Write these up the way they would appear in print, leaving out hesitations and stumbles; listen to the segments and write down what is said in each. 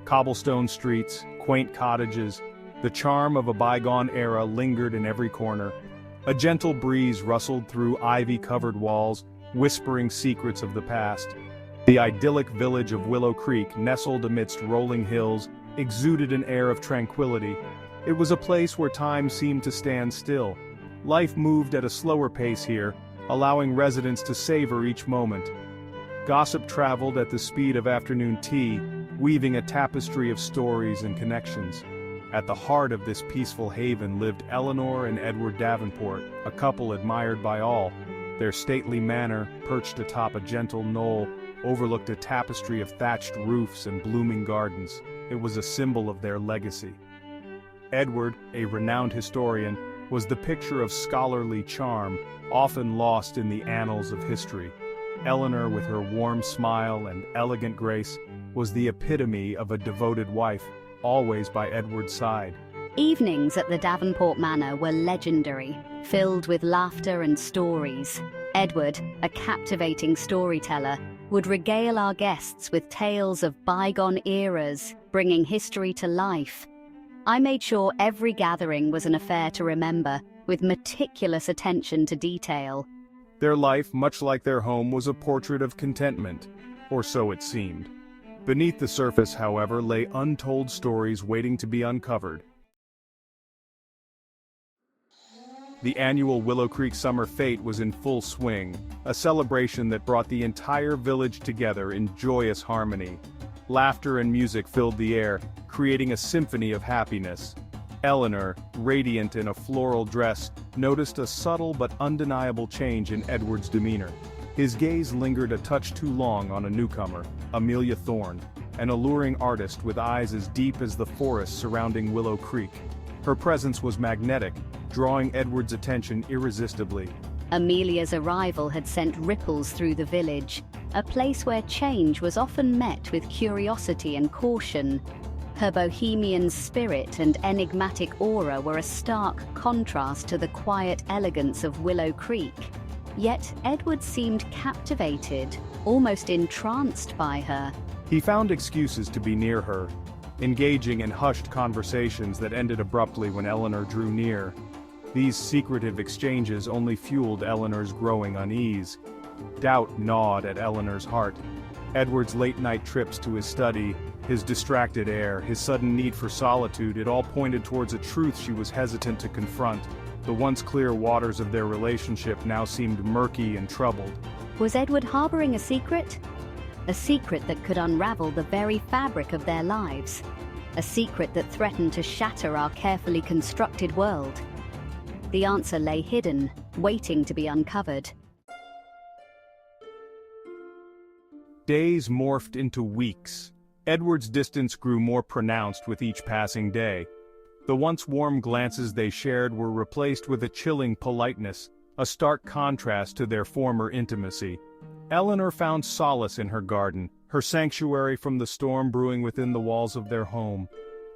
Cobblestone streets, quaint cottages, the charm of a bygone era lingered in every corner. A gentle breeze rustled through ivy-covered walls, whispering secrets of the past. The idyllic village of Willow Creek, nestled amidst rolling hills, exuded an air of tranquility. It was a place where time seemed to stand still. Life moved at a slower pace here, allowing residents to savor each moment. Gossip traveled at the speed of afternoon tea, weaving a tapestry of stories and connections. At the heart of this peaceful haven lived Eleanor and Edward Davenport, a couple admired by all. Their stately manor, perched atop a gentle knoll, overlooked a tapestry of thatched roofs and blooming gardens. It was a symbol of their legacy. Edward, a renowned historian, was the picture of scholarly charm, often lost in the annals of history. Eleanor, with her warm smile and elegant grace, was the epitome of a devoted wife, always by Edward's side. Evenings at the Davenport Manor were legendary, filled with laughter and stories. Edward, a captivating storyteller, would regale our guests with tales of bygone eras, bringing history to life. I made sure every gathering was an affair to remember, with meticulous attention to detail. Their life, much like their home, was a portrait of contentment, or so it seemed. Beneath the surface, however, lay untold stories waiting to be uncovered. The annual Willow Creek Summer Fete was in full swing, a celebration that brought the entire village together in joyous harmony. Laughter and music filled the air, creating a symphony of happiness. Eleanor, radiant in a floral dress, noticed a subtle but undeniable change in Edward's demeanor. His gaze lingered a touch too long on a newcomer, Amelia Thorne, an alluring artist with eyes as deep as the forest surrounding Willow Creek. Her presence was magnetic, drawing Edward's attention irresistibly. Amelia's arrival had sent ripples through the village, a place where change was often met with curiosity and caution. Her bohemian spirit and enigmatic aura were a stark contrast to the quiet elegance of Willow Creek. Yet Edward seemed captivated, almost entranced by her. He found excuses to be near her, engaging in hushed conversations that ended abruptly when Eleanor drew near. These secretive exchanges only fueled Eleanor's growing unease. Doubt gnawed at Eleanor's heart. Edward's late-night trips to his study, his distracted air, his sudden need for solitude, it all pointed towards a truth she was hesitant to confront. The once clear waters of their relationship now seemed murky and troubled. Was Edward harboring a secret? A secret that could unravel the very fabric of their lives. A secret that threatened to shatter our carefully constructed world. The answer lay hidden, waiting to be uncovered. Days morphed into weeks. Edward's distance grew more pronounced with each passing day. The once warm glances they shared were replaced with a chilling politeness, a stark contrast to their former intimacy. Eleanor found solace in her garden, her sanctuary from the storm brewing within the walls of their home.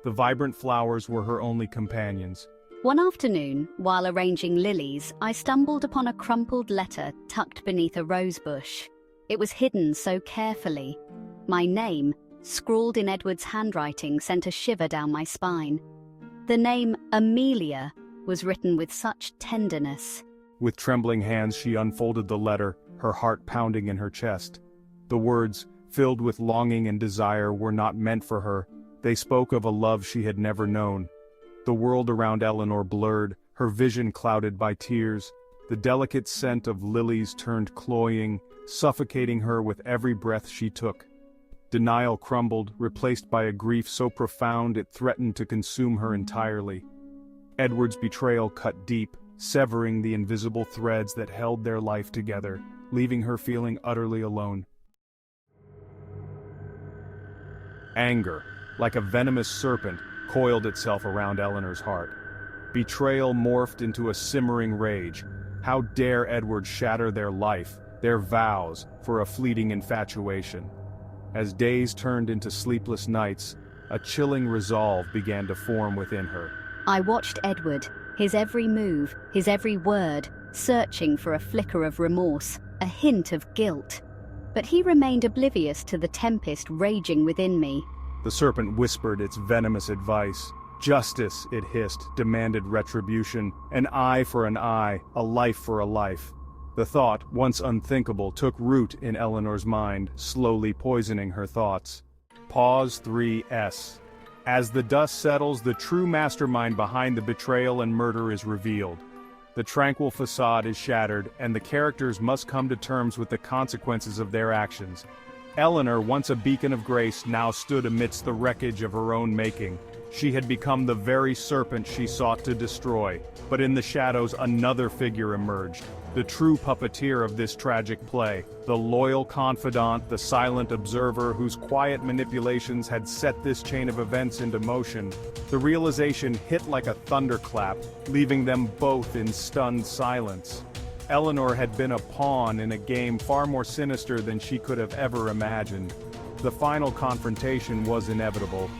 The vibrant flowers were her only companions. One afternoon, while arranging lilies, I stumbled upon a crumpled letter tucked beneath a rosebush. It was hidden so carefully. My name, scrawled in Edward's handwriting, sent a shiver down my spine. The name Amelia was written with such tenderness. With trembling hands she unfolded the letter, her heart pounding in her chest. The words, filled with longing and desire, were not meant for her. They spoke of a love she had never known. The world around Eleanor blurred, her vision clouded by tears. The delicate scent of lilies turned cloying, suffocating her with every breath she took. Denial crumbled, replaced by a grief so profound it threatened to consume her entirely. Edward's betrayal cut deep, severing the invisible threads that held their life together, leaving her feeling utterly alone. Anger, like a venomous serpent, coiled itself around Eleanor's heart. Betrayal morphed into a simmering rage. How dare Edward shatter their life, their vows, for a fleeting infatuation? As days turned into sleepless nights, a chilling resolve began to form within her. I watched Edward, his every move, his every word, searching for a flicker of remorse, a hint of guilt. But he remained oblivious to the tempest raging within me. The serpent whispered its venomous advice. Justice, it hissed, demanded retribution. An eye for an eye, a life for a life. The thought, once unthinkable, took root in Eleanor's mind, slowly poisoning her thoughts. Pause 3S. As the dust settles, the true mastermind behind the betrayal and murder is revealed. The tranquil facade is shattered, and the characters must come to terms with the consequences of their actions. Eleanor, once a beacon of grace, now stood amidst the wreckage of her own making. She had become the very serpent she sought to destroy. But in the shadows, another figure emerged. The true puppeteer of this tragic play. The loyal confidant, the silent observer whose quiet manipulations had set this chain of events into motion. The realization hit like a thunderclap, leaving them both in stunned silence. Eleanor had been a pawn in a game far more sinister than she could have ever imagined. The final confrontation was inevitable.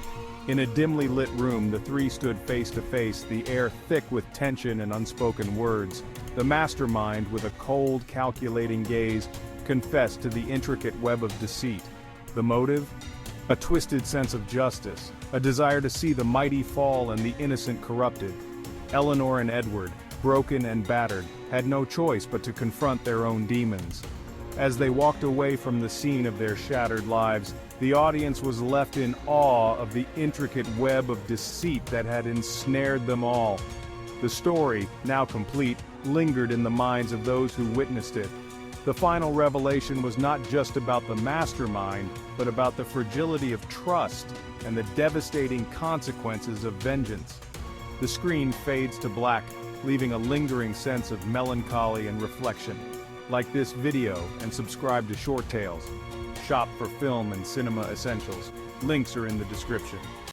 In a dimly lit room, the three stood face to face, the air thick with tension and unspoken words. The mastermind, with a cold, calculating gaze, confessed to the intricate web of deceit. The motive? A twisted sense of justice, a desire to see the mighty fall and the innocent corrupted. Eleanor and Edward, broken and battered, had no choice but to confront their own demons. As they walked away from the scene of their shattered lives, the audience was left in awe of the intricate web of deceit that had ensnared them all. The story, now complete, lingered in the minds of those who witnessed it. The final revelation was not just about the mastermind, but about the fragility of trust and the devastating consequences of vengeance. The screen fades to black, leaving a lingering sense of melancholy and reflection. Like this video and subscribe to Short Tales. Shop for film and cinema essentials. Links are in the description.